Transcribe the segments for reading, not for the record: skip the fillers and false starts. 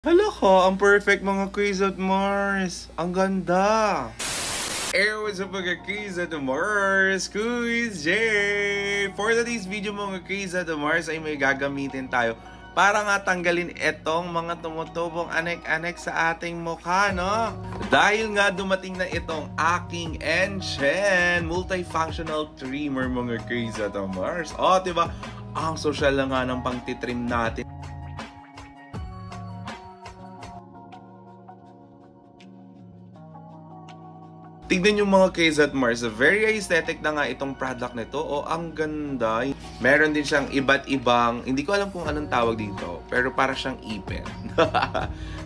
Hala ka, ang perfect mga quiz at Mars. Ang ganda. Hey, what's up mga quiz at Mars? Quiz J! For today's video mga quiz at Mars ay may gagamitin tayo para nga tanggalin etong mga tumutubong anek-anek sa ating mukha, no? Dahil nga dumating na itong aking Enshen multifunctional trimmer mga quiz at Mars. O, diba? Ang social lang nga ng pangtitrim natin. Tignan yung mga case at Mars. Very aesthetic na nga itong product nito. O, ang ganda. Meron din siyang iba't ibang, hindi ko alam kung anong tawag dito, pero para siyang ipin.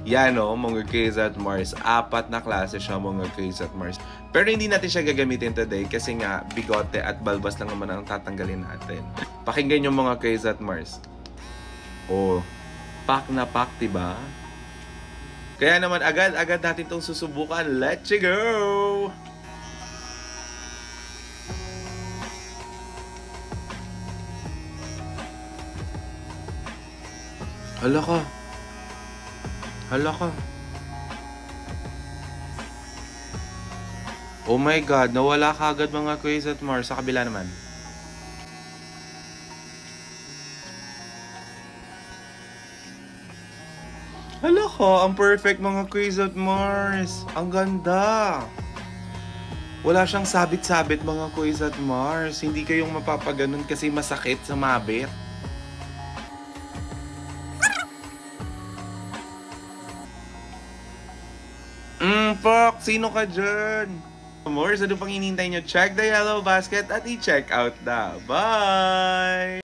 Yan o, mga case at Mars. 4 na klase siya mga case at Mars. Pero hindi natin siya gagamitin today kasi nga bigote at balbas lang naman ang tatanggalin natin. Pakinggan yung mga case at Mars. O, pack na pack, diba? Kaya naman agad-agad natin itong susubukan. Let's go! Hala ka. Hala ka. Oh my God, nawala ka agad mga quiz at Mars. Sa kabila naman. Hala ka, ang perfect mga quiz at Mars. Ang ganda. Wala siyang sabit-sabit mga quiz at Mars. Hindi kayong mapapaganon kasi masakit sa mabit. Fuck, sino ka dyan? Mars, ano pang hinihintay nyo? Check the yellow basket at i-check out na. Bye!